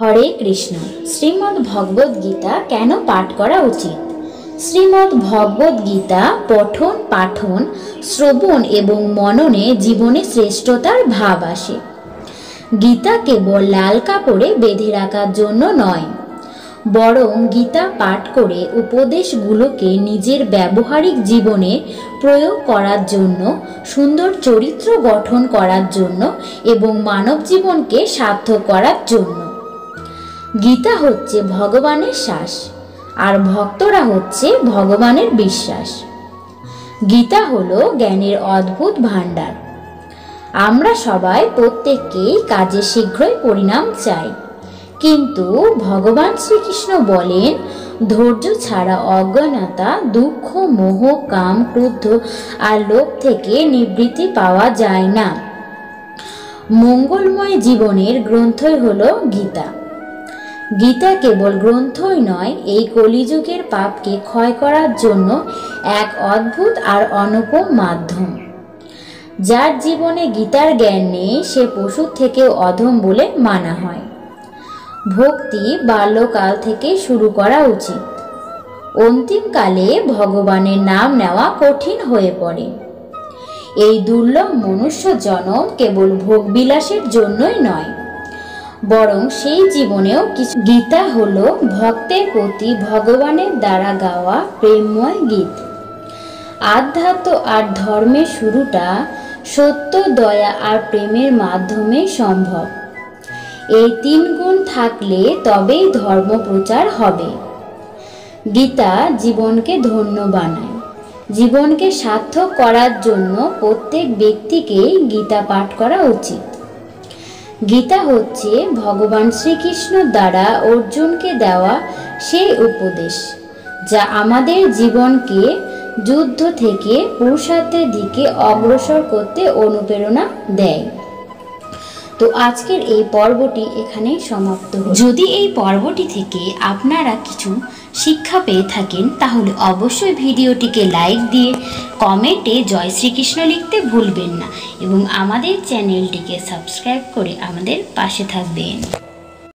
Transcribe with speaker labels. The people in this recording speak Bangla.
Speaker 1: হরে কৃষ্ণ। শ্রীমদ্ ভগবদ গীতা কেন পাঠ করা উচিত? শ্রীমদ্ ভগবদ গীতা পঠন পাঠন শ্রবণ এবং মননে জীবনে শ্রেষ্ঠতার ভাব আসে। গীতা কেবল লাল কাপড়ে বেঁধে রাখার জন্য নয়, বরং গীতা পাঠ করে উপদেশগুলোকে নিজের ব্যবহারিক জীবনে প্রয়োগ করার জন্য, সুন্দর চরিত্র গঠন করার জন্য এবং মানব জীবনকে সার্থক করার জন্য। গীতা হচ্ছে ভগবানের শ্বাস, আর ভক্তরা হচ্ছে ভগবানের বিশ্বাস। গীতা হলো জ্ঞানের অদ্ভুত ভাণ্ডার। আমরা সবাই প্রত্যেককেই কাজে শীঘ্রই পরিণাম চাই, কিন্তু ভগবান শ্রীকৃষ্ণ বলেন, ধৈর্য ছাড়া অজ্ঞানতা, দুঃখ, মোহ, কাম, ক্রোধ আর লোভ থেকে নিবৃত্তি পাওয়া যায় না। মঙ্গলময় জীবনের গ্রন্থই হলো গীতা। গীতা কেবল গ্রন্থই নয়, এই কলিযুগের পাপকে ক্ষয় করার জন্য এক অদ্ভুত আর অনুপম মাধ্যম। যার জীবনে গীতার জ্ঞান নেই, সে পশুর থেকেও অধম বলে মানা হয়। ভক্তি বাল্যকাল থেকে শুরু করা উচিত। অন্তিমকালে ভগবানের নাম নেওয়া কঠিন হয়ে পড়ে। এই দুর্লভ মনুষ্য জন্ম কেবল ভোগবিলাসের জন্যই নয়, বরং সেই জীবনেও কিছু। গীতা হলো ভক্তের প্রতি ভগবানের দ্বারা গাওয়া প্রেমময় গীত। আধ্যাত্ম আর ধর্মের শুরুটা সত্য, দয়া আর প্রেমের মাধ্যমে সম্ভব। এই তিন গুণ থাকলে তবেই ধর্ম প্রচার হবে। গীতা জীবনকে ধন্য বানায়। জীবনকে সার্থক করার জন্য প্রত্যেক ব্যক্তিকেই গীতা পাঠ করা উচিত। গীতা হচ্ছে ভগবান শ্রীকৃষ্ণ দ্বারা অর্জুনকে দেওয়া সেই উপদেশ, যা আমাদের জীবনকে যুদ্ধ থেকে পুরুষার্থের দিকে অগ্রসর করতে অনুপ্রেরণা দেয়। তো আজকের এই পর্বটি এখানেই সমাপ্ত হলো। যদি এই পর্বটি থেকে আপনারা কিছু শিক্ষা পেয়ে থাকেন, তাহলে অবশ্যই ভিডিওটিকে লাইক দিয়ে কমেন্টে জয় শ্রীকৃষ্ণ লিখতে ভুলবেন না এবং আমাদের চ্যানেলটিকে সাবস্ক্রাইব করে আমাদের পাশে থাকবেন।